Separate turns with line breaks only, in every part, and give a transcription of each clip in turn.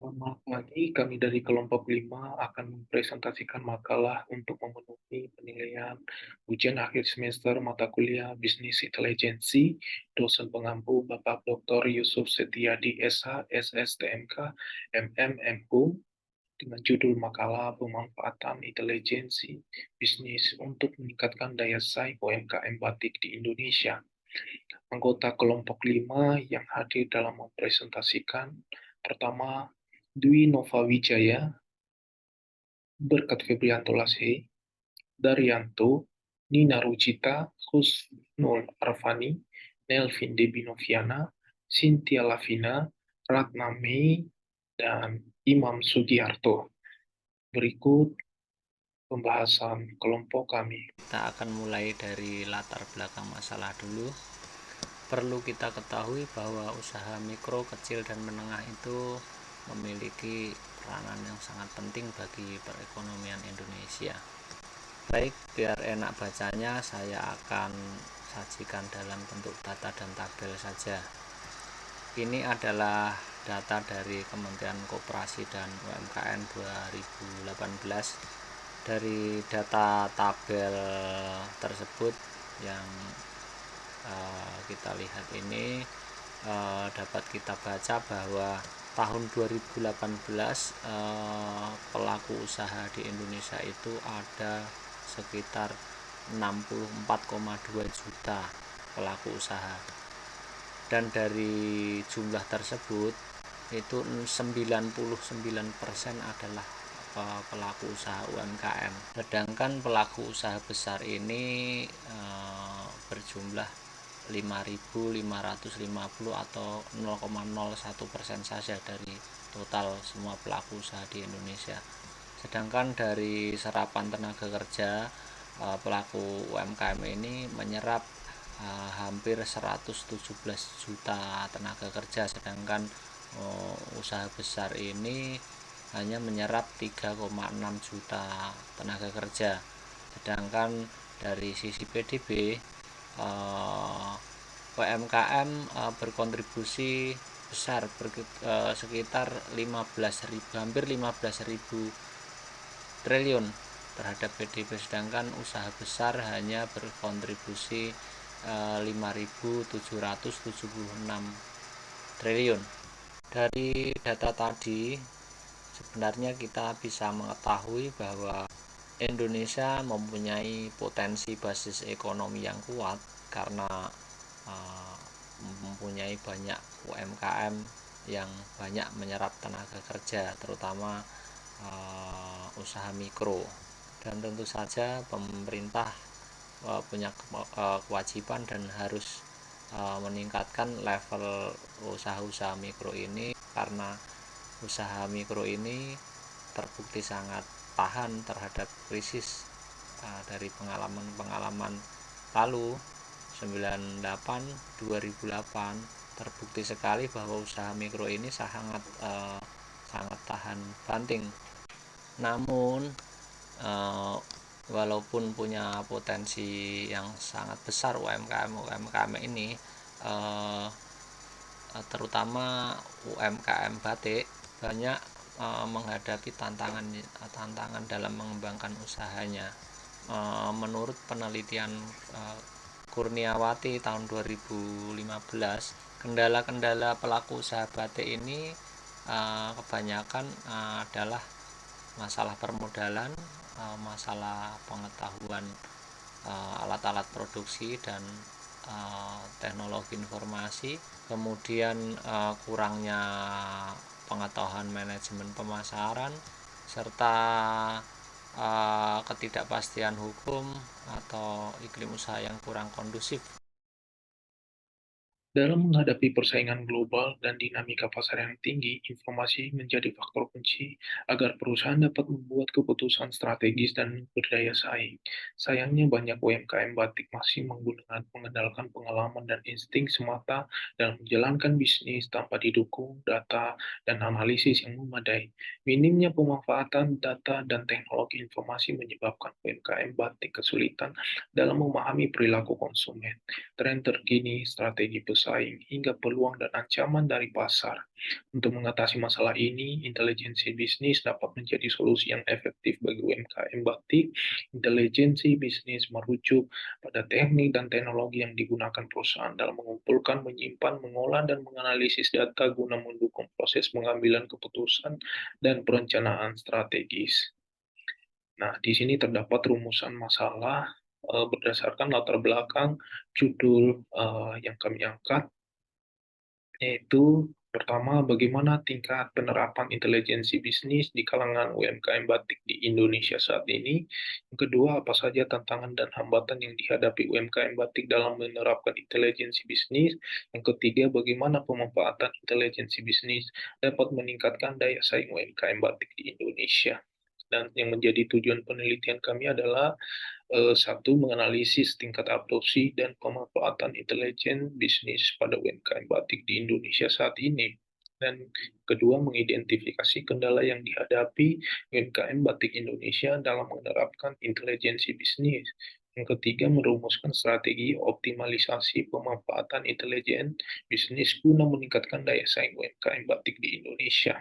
Selamat pagi, kami dari kelompok 5 akan mempresentasikan makalah untuk memenuhi penilaian ujian akhir semester mata kuliah Bisnis Intelijensi. Dosen pengampu Bapak Dr. Yusuf Setiadi SH, SSTMK, MM, MHUM, dengan judul makalah pemanfaatan intelijensi bisnis untuk meningkatkan daya saing UMKM batik di Indonesia. Anggota kelompok 5 yang hadir dalam mempresentasikan pertama Dwi Nova Wijaya, Berkat Febrianto Lashe, Daryanto, Nina Rucita, Husnul Arfani, Nelvin Debinoviana, Cynthia Lavina, Ratna Mei, dan Imam Sugiharto. Berikut pembahasan kelompok kami.
Kita akan mulai dari latar belakang masalah dulu. Perlu kita ketahui bahwa usaha mikro, kecil, dan menengah itu memiliki peranan yang sangat penting bagi perekonomian Indonesia. Baik, biar enak bacanya, saya akan sajikan dalam bentuk data dan tabel saja. Ini adalah data dari Kementerian Koperasi dan UMKM 2018. Dari data tabel tersebut yang kita lihat ini dapat kita baca bahwa tahun 2018 pelaku usaha di Indonesia itu ada sekitar 64,2 juta pelaku usaha, dan dari jumlah tersebut itu 99% adalah pelaku usaha UMKM, sedangkan pelaku usaha besar ini berjumlah 5.550 atau 0,01% saja dari total semua pelaku usaha di Indonesia. Sedangkan dari serapan tenaga kerja, pelaku UMKM ini menyerap hampir 117 juta tenaga kerja, sedangkan usaha besar ini hanya menyerap 3,6 juta tenaga kerja. Sedangkan dari sisi PDB, UMKM berkontribusi besar sekitar hampir 15.000 triliun terhadap PDB, sedangkan usaha besar hanya berkontribusi 5.776 triliun. Dari data tadi sebenarnya kita bisa mengetahui bahwa Indonesia mempunyai potensi basis ekonomi yang kuat karena mempunyai banyak UMKM yang banyak menyerap tenaga kerja, terutama usaha mikro. Dan tentu saja pemerintah punya kewajiban dan harus meningkatkan level usaha-usaha mikro ini, karena usaha mikro ini terbukti sangat tahan terhadap krisis. Dari pengalaman lalu 2008 terbukti sekali bahwa usaha mikro ini sangat tahan banting. Namun walaupun punya potensi yang sangat besar UMKM ini, terutama UMKM batik, banyak menghadapi tantangan dalam mengembangkan usahanya. Menurut penelitian Kurniawati tahun 2015, kendala-kendala pelaku usaha batik ini kebanyakan adalah masalah permodalan, masalah pengetahuan alat-alat produksi dan teknologi informasi, kemudian kurangnya pengetahuan manajemen pemasaran, serta ketidakpastian hukum atau iklim usaha yang kurang kondusif.
Dalam menghadapi persaingan global dan dinamika pasar yang tinggi, informasi menjadi faktor kunci agar perusahaan dapat membuat keputusan strategis dan berdaya saing. Sayangnya banyak UMKM batik masih mengandalkan pengalaman dan insting semata dalam menjalankan bisnis tanpa didukung data dan analisis yang memadai. Minimnya pemanfaatan data dan teknologi informasi menyebabkan UMKM batik kesulitan dalam memahami perilaku konsumen, tren terkini, strategi pasar pesaing, hingga peluang dan ancaman dari pasar. Untuk mengatasi masalah ini, intelijensi bisnis dapat menjadi solusi yang efektif bagi UMKM batik. Intelijensi bisnis merujuk pada teknik dan teknologi yang digunakan perusahaan dalam mengumpulkan, menyimpan, mengolah, dan menganalisis data guna mendukung proses pengambilan keputusan dan perencanaan strategis. Nah, di sini terdapat rumusan masalah berdasarkan latar belakang judul yang kami angkat, yaitu pertama, bagaimana tingkat penerapan intelijensi bisnis di kalangan UMKM batik di Indonesia saat ini. Yang kedua, apa saja tantangan dan hambatan yang dihadapi UMKM batik dalam menerapkan intelijensi bisnis. Yang ketiga, bagaimana pemanfaatan intelijensi bisnis dapat meningkatkan daya saing UMKM batik di Indonesia. Dan yang menjadi tujuan penelitian kami adalah satu, menganalisis tingkat adopsi dan pemanfaatan intelijen bisnis pada UMKM batik di Indonesia saat ini. Dan kedua, mengidentifikasi kendala yang dihadapi UMKM batik Indonesia dalam menerapkan intelijensi bisnis. Yang ketiga, merumuskan strategi optimalisasi pemanfaatan intelijen bisnis guna meningkatkan daya saing UMKM batik di Indonesia.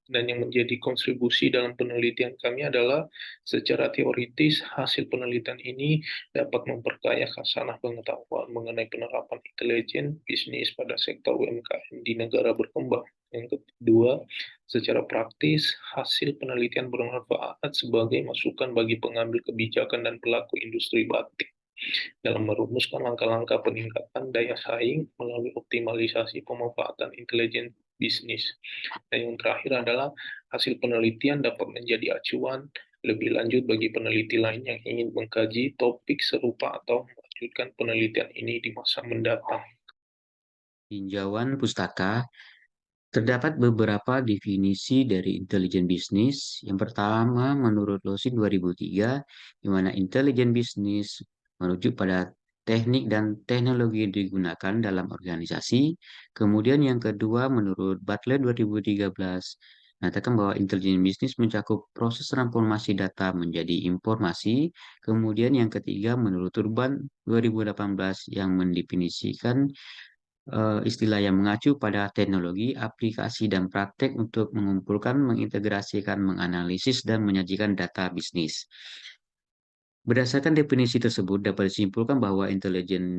Dan yang menjadi kontribusi dalam penelitian kami adalah secara teoritis hasil penelitian ini dapat memperkaya khasanah pengetahuan mengenai penerapan intelijen bisnis pada sektor UMKM di negara berkembang. Yang kedua, secara praktis hasil penelitian bermanfaat sebagai masukan bagi pengambil kebijakan dan pelaku industri batik dalam merumuskan langkah-langkah peningkatan daya saing melalui optimalisasi pemanfaatan intelijen bisnis. Dan yang terakhir adalah hasil penelitian dapat menjadi acuan lebih lanjut bagi peneliti lain yang ingin mengkaji topik serupa atau melanjutkan penelitian ini di masa mendatang.
Tinjauan pustaka, terdapat beberapa definisi dari intelijen bisnis. Yang pertama, menurut Losin 2003, di mana intelijen bisnis merujuk pada teknik dan teknologi yang digunakan dalam organisasi. Kemudian yang kedua, menurut Butler 2013, mengatakan bahwa intelijen bisnis mencakup proses transformasi data menjadi informasi. Kemudian yang ketiga, menurut Turban 2018, yang mendefinisikan istilah yang mengacu pada teknologi, aplikasi, dan praktek untuk mengumpulkan, mengintegrasikan, menganalisis, dan menyajikan data bisnis. Berdasarkan definisi tersebut, dapat disimpulkan bahwa intelijen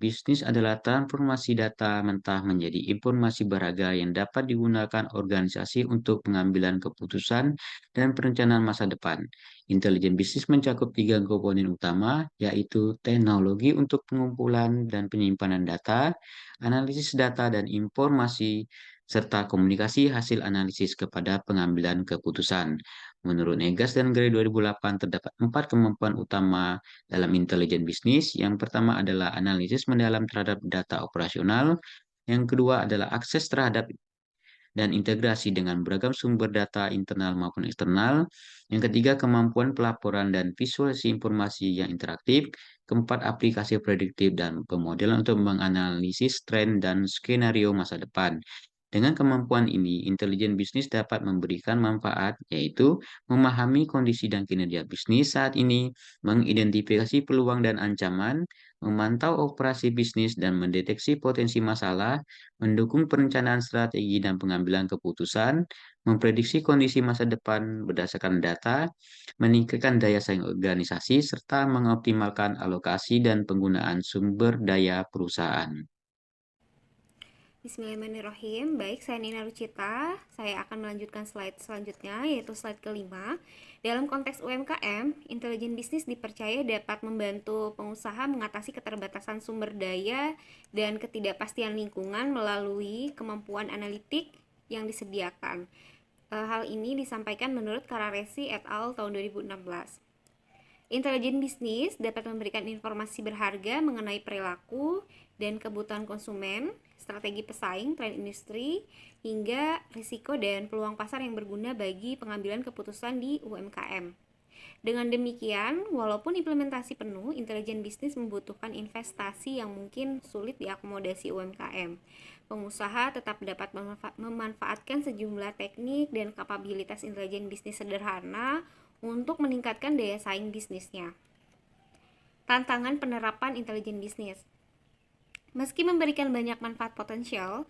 bisnis adalah transformasi data mentah menjadi informasi berharga yang dapat digunakan organisasi untuk pengambilan keputusan dan perencanaan masa depan. Intelijen bisnis mencakup tiga komponen utama, yaitu teknologi untuk pengumpulan dan penyimpanan data, analisis data dan informasi, serta komunikasi hasil analisis kepada pengambilan keputusan. Menurut Negas dan Gray 2008, terdapat 4 kemampuan utama dalam intelijen bisnis. Yang pertama adalah analisis mendalam terhadap data operasional. Yang kedua adalah akses terhadap dan integrasi dengan beragam sumber data internal maupun eksternal. Yang ketiga, kemampuan pelaporan dan visualisasi informasi yang interaktif. Keempat, aplikasi prediktif dan pemodelan untuk menganalisis tren dan skenario masa depan. Dengan kemampuan ini, intelijen bisnis dapat memberikan manfaat, yaitu memahami kondisi dan kinerja bisnis saat ini, mengidentifikasi peluang dan ancaman, memantau operasi bisnis dan mendeteksi potensi masalah, mendukung perencanaan strategi dan pengambilan keputusan, memprediksi kondisi masa depan berdasarkan data, meningkatkan daya saing organisasi, serta mengoptimalkan alokasi dan penggunaan sumber daya perusahaan.
Bismillahirrahmanirrahim. Baik, saya Nina Lucita. Saya akan melanjutkan slide selanjutnya, yaitu slide kelima. Dalam konteks UMKM, intelijen bisnis dipercaya dapat membantu pengusaha mengatasi keterbatasan sumber daya dan ketidakpastian lingkungan melalui kemampuan analitik yang disediakan. Hal ini disampaikan menurut Kararesi et al. Tahun 2016. Intelijen bisnis dapat memberikan informasi berharga mengenai perilaku dan kebutuhan konsumen, strategi pesaing, tren industri, hingga risiko dan peluang pasar yang berguna bagi pengambilan keputusan di UMKM. Dengan demikian, walaupun implementasi penuh, intelijen bisnis membutuhkan investasi yang mungkin sulit diakomodasi UMKM. Pengusaha tetap dapat memanfaatkan sejumlah teknik dan kapabilitas intelijen bisnis sederhana untuk meningkatkan daya saing bisnisnya. Tantangan penerapan intelijen bisnis. Meski memberikan banyak manfaat potensial,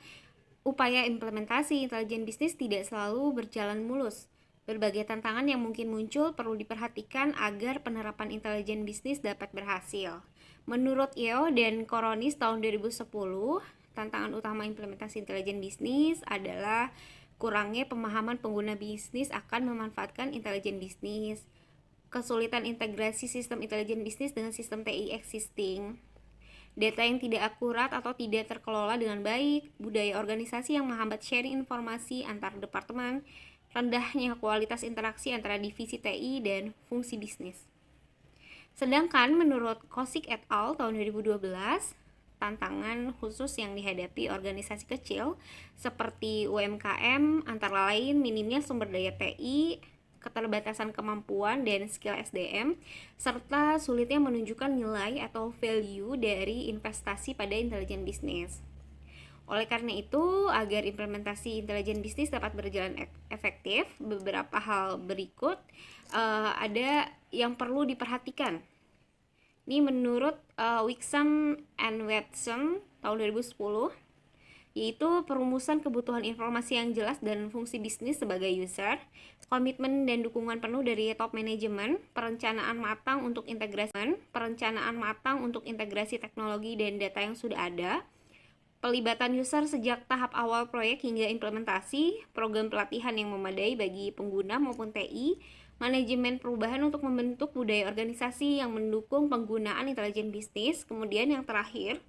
upaya implementasi intelijen bisnis tidak selalu berjalan mulus. Berbagai tantangan yang mungkin muncul perlu diperhatikan agar penerapan intelijen bisnis dapat berhasil. Menurut Yeo dan Koronis tahun 2010, tantangan utama implementasi intelijen bisnis adalah kurangnya pemahaman pengguna bisnis akan memanfaatkan intelijen bisnis, kesulitan integrasi sistem intelijen bisnis dengan sistem TI existing, data yang tidak akurat atau tidak terkelola dengan baik, budaya organisasi yang menghambat sharing informasi antar departemen, rendahnya kualitas interaksi antara divisi TI dan fungsi bisnis. Sedangkan menurut Kosik et al. Tahun 2012, tantangan khusus yang dihadapi organisasi kecil seperti UMKM antara lain minimnya sumber daya TI, keterbatasan kemampuan dan skill SDM, serta sulitnya menunjukkan nilai atau value dari investasi pada intelijen bisnis. Oleh karena itu, agar implementasi intelijen bisnis dapat berjalan efektif, beberapa hal berikut ada yang perlu diperhatikan. Ini menurut Wixom and Watson tahun 2010, yaitu perumusan kebutuhan informasi yang jelas dan fungsi bisnis sebagai user, komitmen dan dukungan penuh dari top manajemen, perencanaan matang untuk integrasi teknologi dan data yang sudah ada, pelibatan user sejak tahap awal proyek hingga implementasi, program pelatihan yang memadai bagi pengguna maupun TI, manajemen perubahan untuk membentuk budaya organisasi yang mendukung penggunaan intelijen bisnis, kemudian yang terakhir,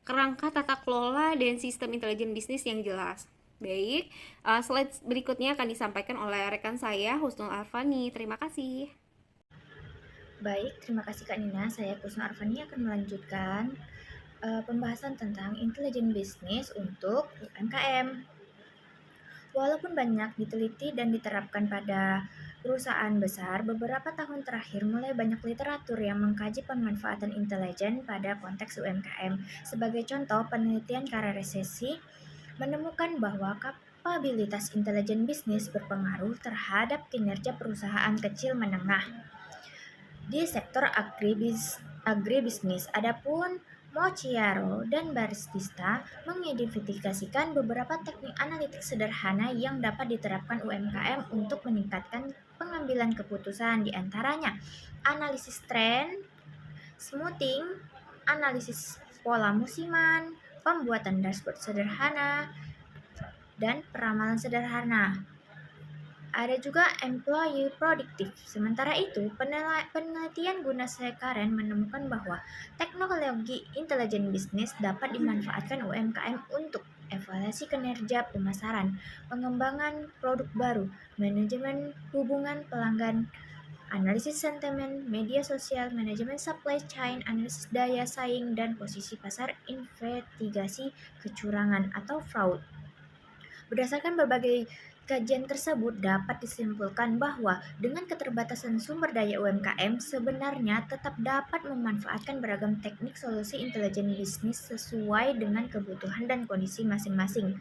kerangka tata kelola dan sistem intelijen bisnis yang jelas. Baik, slide berikutnya akan disampaikan oleh rekan saya, Husnul Arfani. Terima kasih.
Baik, terima kasih Kak Nina. Saya Husnul Arfani akan melanjutkan pembahasan tentang intelijen bisnis untuk UMKM. Walaupun banyak diteliti dan diterapkan pada perusahaan besar, beberapa tahun terakhir mulai banyak literatur yang mengkaji pemanfaatan intelijen pada konteks UMKM. Sebagai contoh, penelitian Karya Resesi menemukan bahwa kapabilitas intelijen bisnis berpengaruh terhadap kinerja perusahaan kecil menengah di sektor agribisnis. Adapun Mociaro dan Baristista mengidentifikasikan beberapa teknik analitik sederhana yang dapat diterapkan UMKM untuk meningkatkan pengambilan keputusan, di antaranya analisis tren, smoothing, analisis pola musiman, pembuatan dashboard sederhana, dan peramalan sederhana. Ada juga employee predictive. Sementara itu, penelitian guna Karen menemukan bahwa teknologi intelijen bisnis dapat dimanfaatkan UMKM untuk evaluasi kinerja pemasaran, pengembangan produk baru, manajemen hubungan pelanggan, analisis sentimen, media sosial, manajemen supply chain, analisis daya saing, dan posisi pasar, investigasi kecurangan atau fraud. Berdasarkan berbagai kajian tersebut, dapat disimpulkan bahwa dengan keterbatasan sumber daya UMKM sebenarnya tetap dapat memanfaatkan beragam teknik solusi intelijen bisnis sesuai dengan kebutuhan dan kondisi masing-masing.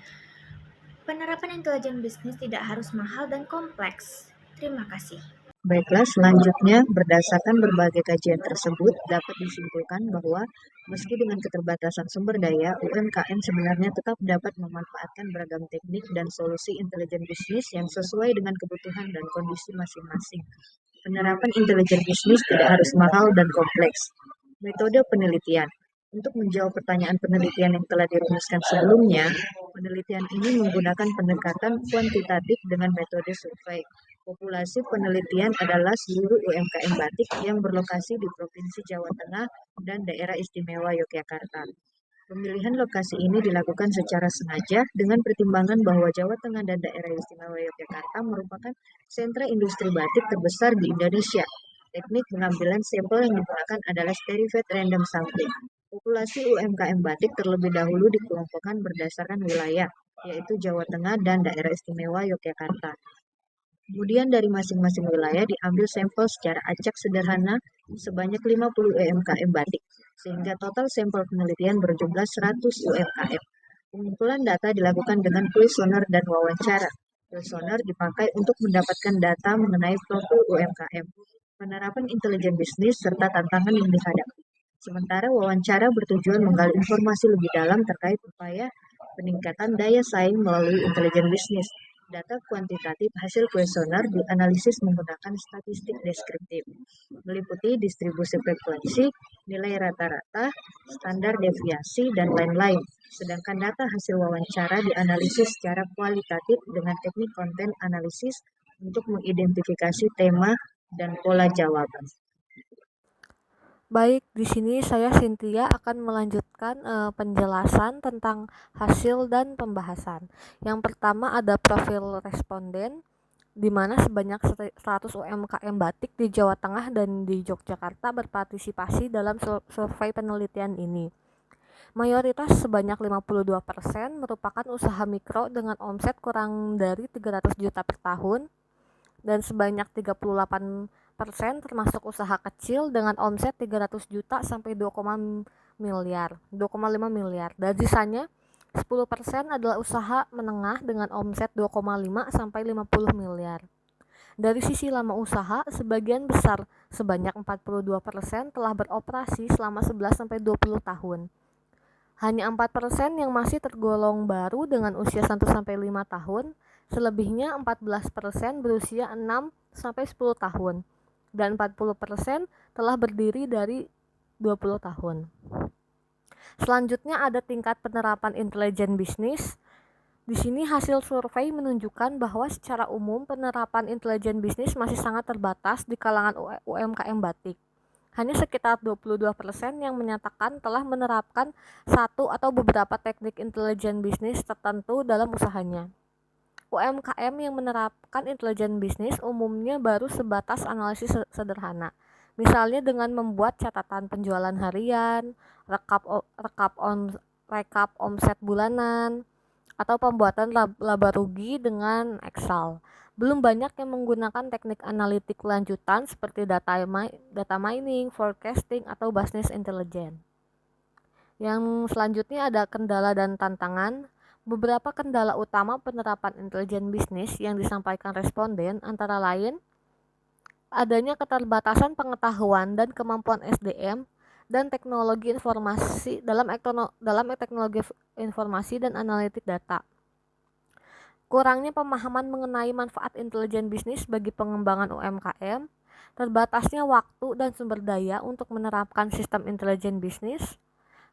Penerapan intelijen bisnis tidak harus mahal dan kompleks. Terima kasih.
Baiklah, selanjutnya berdasarkan berbagai kajian tersebut dapat disimpulkan bahwa meski dengan keterbatasan sumber daya, UMKM sebenarnya tetap dapat memanfaatkan beragam teknik dan solusi intelijen bisnis yang sesuai dengan kebutuhan dan kondisi masing-masing. Penerapan intelijen bisnis tidak harus mahal dan kompleks. Metode penelitian. Untuk menjawab pertanyaan penelitian yang telah dirumuskan sebelumnya, penelitian ini menggunakan pendekatan kuantitatif dengan metode survei. Populasi penelitian adalah seluruh UMKM batik yang berlokasi di Provinsi Jawa Tengah dan Daerah Istimewa Yogyakarta. Pemilihan lokasi ini dilakukan secara sengaja dengan pertimbangan bahwa Jawa Tengah dan Daerah Istimewa Yogyakarta merupakan sentra industri batik terbesar di Indonesia. Teknik pengambilan sampel yang digunakan adalah Sterivate Random Sampling. Populasi UMKM batik terlebih dahulu dikelompokkan berdasarkan wilayah, yaitu Jawa Tengah dan Daerah Istimewa Yogyakarta. Kemudian dari masing-masing wilayah diambil sampel secara acak sederhana sebanyak 50 UMKM batik, sehingga total sampel penelitian berjumlah 100 UMKM. Pengumpulan data dilakukan dengan kuesioner dan wawancara. Kuesioner dipakai untuk mendapatkan data mengenai profil UMKM, penerapan intelijen bisnis, serta tantangan yang dihadapi. Sementara wawancara bertujuan menggali informasi lebih dalam terkait upaya peningkatan daya saing melalui intelijen bisnis. Data kuantitatif hasil kuesioner dianalisis menggunakan statistik deskriptif, meliputi distribusi frekuensi, nilai rata-rata, standar deviasi, dan lain-lain. Sedangkan data hasil wawancara dianalisis secara kualitatif dengan teknik konten analisis untuk mengidentifikasi tema dan pola jawaban.
Baik, di sini saya Cynthia akan melanjutkan penjelasan tentang hasil dan pembahasan. Yang pertama ada profil responden, di mana sebanyak 100 UMKM batik di Jawa Tengah dan di Yogyakarta berpartisipasi dalam survei penelitian ini. Mayoritas sebanyak 52% merupakan usaha mikro dengan omset kurang dari 300 juta per tahun, dan sebanyak 38% termasuk usaha kecil dengan omset 300 juta sampai 2,5 miliar. Dan sisanya 10% adalah usaha menengah dengan omset 2,5 sampai 50 miliar. Dari sisi lama usaha, sebagian besar sebanyak 42% telah beroperasi selama 11 sampai 20 tahun. Hanya 4% yang masih tergolong baru dengan usia 1 sampai 5 tahun, selebihnya 14% berusia 6 sampai 10 tahun, dan 40% telah berdiri dari 20 tahun. Selanjutnya ada tingkat penerapan intelijen bisnis. Di sini hasil survei menunjukkan bahwa secara umum penerapan intelijen bisnis masih sangat terbatas di kalangan UMKM batik. Hanya sekitar 22% yang menyatakan telah menerapkan satu atau beberapa teknik intelijen bisnis tertentu dalam usahanya. UMKM yang menerapkan intelijen bisnis umumnya baru sebatas analisis sederhana, misalnya dengan membuat catatan penjualan harian, rekap omset bulanan, atau pembuatan laba rugi dengan Excel. Belum banyak yang menggunakan teknik analitik lanjutan seperti data mining, forecasting, atau business intelligence. Yang selanjutnya ada kendala dan tantangan. Beberapa kendala utama penerapan intelijen bisnis yang disampaikan responden antara lain adanya keterbatasan pengetahuan dan kemampuan SDM dan teknologi informasi dalam teknologi informasi dan analitik data. Kurangnya pemahaman mengenai manfaat intelijen bisnis bagi pengembangan UMKM, terbatasnya waktu dan sumber daya untuk menerapkan sistem intelijen bisnis,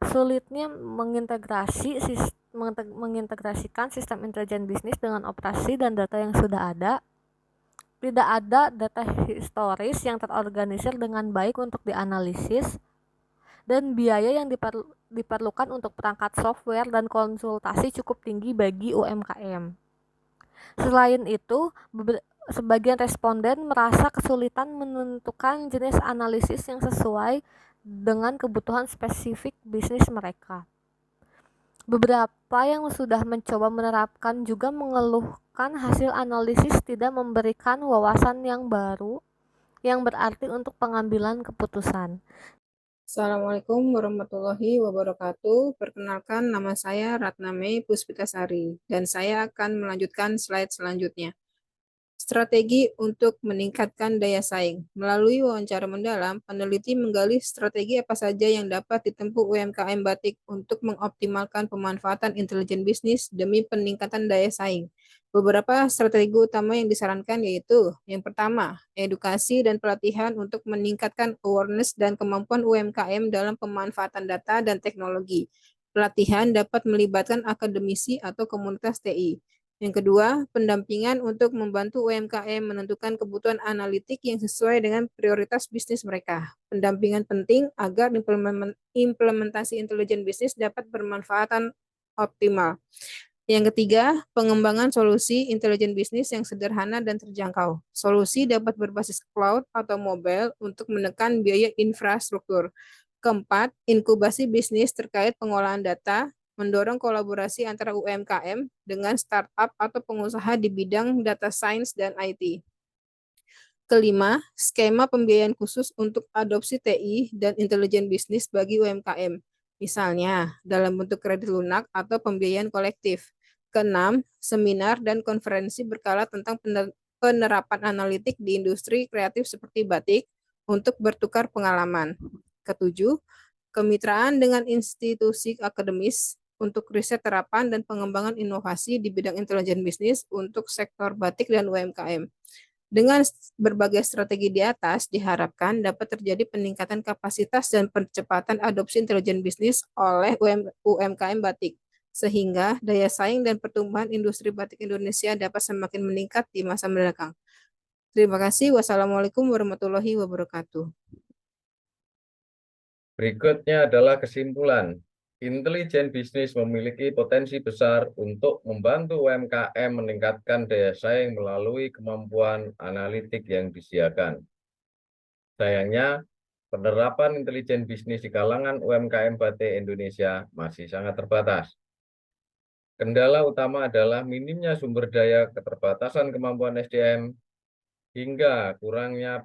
sulitnya mengintegrasikan sistem intelijen bisnis dengan operasi dan data yang sudah ada, tidak ada data historis yang terorganisir dengan baik untuk dianalisis, dan biaya yang diperlukan untuk perangkat software dan konsultasi cukup tinggi bagi UMKM. Selain itu, sebagian responden merasa kesulitan menentukan jenis analisis yang sesuai dengan kebutuhan spesifik bisnis mereka. Beberapa yang sudah mencoba menerapkan juga mengeluhkan hasil analisis tidak memberikan wawasan yang baru yang berarti untuk pengambilan keputusan.
Assalamualaikum warahmatullahi wabarakatuh. Perkenalkan, nama saya Ratna Mei Puspitasari dan saya akan melanjutkan slide selanjutnya. Strategi untuk meningkatkan daya saing. Melalui wawancara mendalam, peneliti menggali strategi apa saja yang dapat ditempuh UMKM batik untuk mengoptimalkan pemanfaatan intelijen bisnis demi peningkatan daya saing. Beberapa strategi utama yang disarankan yaitu, yang pertama, edukasi dan pelatihan untuk meningkatkan awareness dan kemampuan UMKM dalam pemanfaatan data dan teknologi. Pelatihan dapat melibatkan akademisi atau komunitas TI. Yang kedua, pendampingan untuk membantu UMKM menentukan kebutuhan analitik yang sesuai dengan prioritas bisnis mereka. Pendampingan penting agar implementasi intelijen bisnis dapat bermanfaatan optimal. Yang ketiga, pengembangan solusi intelijen bisnis yang sederhana dan terjangkau. Solusi dapat berbasis cloud atau mobile untuk menekan biaya infrastruktur. Keempat, inkubasi bisnis terkait pengolahan data, mendorong kolaborasi antara UMKM dengan startup atau pengusaha di bidang data science dan IT. Kelima, skema pembiayaan khusus untuk adopsi TI dan intelijen bisnis bagi UMKM, misalnya dalam bentuk kredit lunak atau pembiayaan kolektif. Keenam, seminar dan konferensi berkala tentang penerapan analitik di industri kreatif seperti batik untuk bertukar pengalaman. Ketujuh, kemitraan dengan institusi akademis untuk riset terapan dan pengembangan inovasi di bidang intelijen bisnis untuk sektor batik dan UMKM. Dengan berbagai strategi di atas, diharapkan dapat terjadi peningkatan kapasitas dan percepatan adopsi intelijen bisnis oleh UMKM batik, sehingga daya saing dan pertumbuhan industri batik Indonesia dapat semakin meningkat di masa mendatang. Terima kasih. Wassalamualaikum warahmatullahi wabarakatuh.
Berikutnya adalah kesimpulan. Intelijen bisnis memiliki potensi besar untuk membantu UMKM meningkatkan daya saing melalui kemampuan analitik yang disediakan. Sayangnya, penerapan intelijen bisnis di kalangan UMKM batik Indonesia masih sangat terbatas. Kendala utama adalah minimnya sumber daya, keterbatasan kemampuan SDM, hingga kurangnya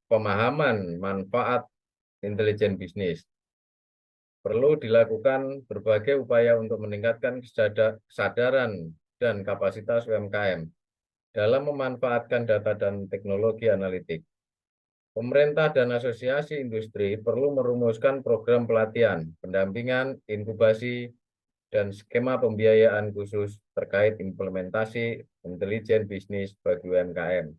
pemahaman manfaat intelijen bisnis. Perlu dilakukan berbagai upaya untuk meningkatkan kesadaran dan kapasitas UMKM dalam memanfaatkan data dan teknologi analitik. Pemerintah dan asosiasi industri perlu merumuskan program pelatihan, pendampingan, inkubasi, dan skema pembiayaan khusus terkait implementasi intelijen bisnis bagi UMKM.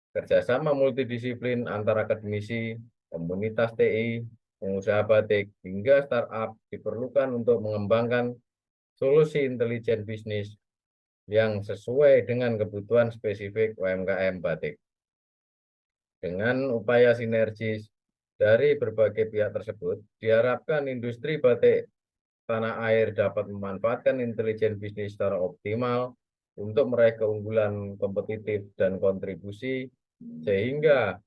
Kerjasama multidisiplin antara akademisi, komunitas TI, pengusaha batik, hingga startup diperlukan untuk mengembangkan solusi intelijen bisnis yang sesuai dengan kebutuhan spesifik UMKM batik. Dengan upaya sinergis dari berbagai pihak tersebut, diharapkan industri batik tanah air dapat memanfaatkan intelijen bisnis secara optimal untuk meraih keunggulan kompetitif dan kontribusi sehingga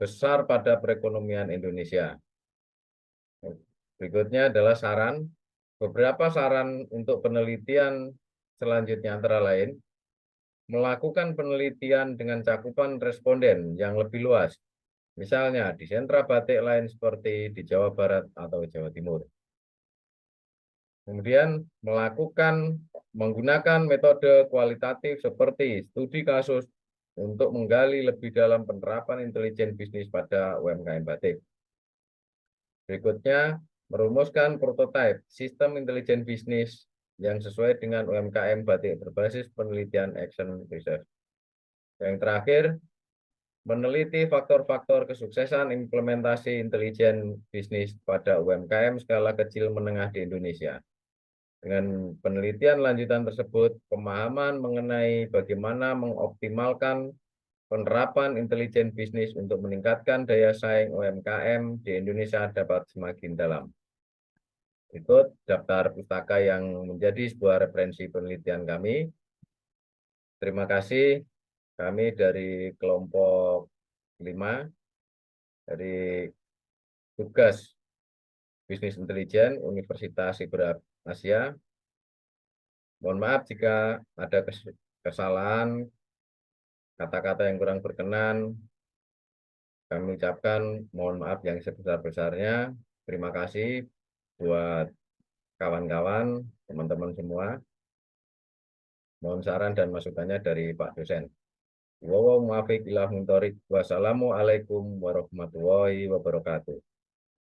besar pada perekonomian Indonesia. Berikutnya adalah saran. Beberapa saran untuk penelitian selanjutnya antara lain, melakukan penelitian dengan cakupan responden yang lebih luas, misalnya di sentra batik lain seperti di Jawa Barat atau Jawa Timur. Kemudian menggunakan metode kualitatif seperti studi kasus untuk menggali lebih dalam penerapan intelijen bisnis pada UMKM batik. Berikutnya, merumuskan prototipe sistem intelijen bisnis yang sesuai dengan UMKM batik berbasis penelitian action research. Yang terakhir, meneliti faktor-faktor kesuksesan implementasi intelijen bisnis pada UMKM skala kecil menengah di Indonesia. Dengan penelitian lanjutan tersebut, pemahaman mengenai bagaimana mengoptimalkan penerapan intelijen bisnis untuk meningkatkan daya saing UMKM di Indonesia dapat semakin dalam. Berikut daftar pustaka yang menjadi sebuah referensi penelitian kami. Terima kasih. Kami dari kelompok 5, dari tugas Bisnis Intelijen Universitas Siberap Asia. Mohon maaf jika ada kesalahan, kata-kata yang kurang berkenan. Kami ucapkan mohon maaf yang sebesar-besarnya. Terima kasih buat kawan-kawan, teman-teman semua. Mohon saran dan masukannya dari Pak dosen. Wassalamualaikum warahmatullahi wabarakatuh.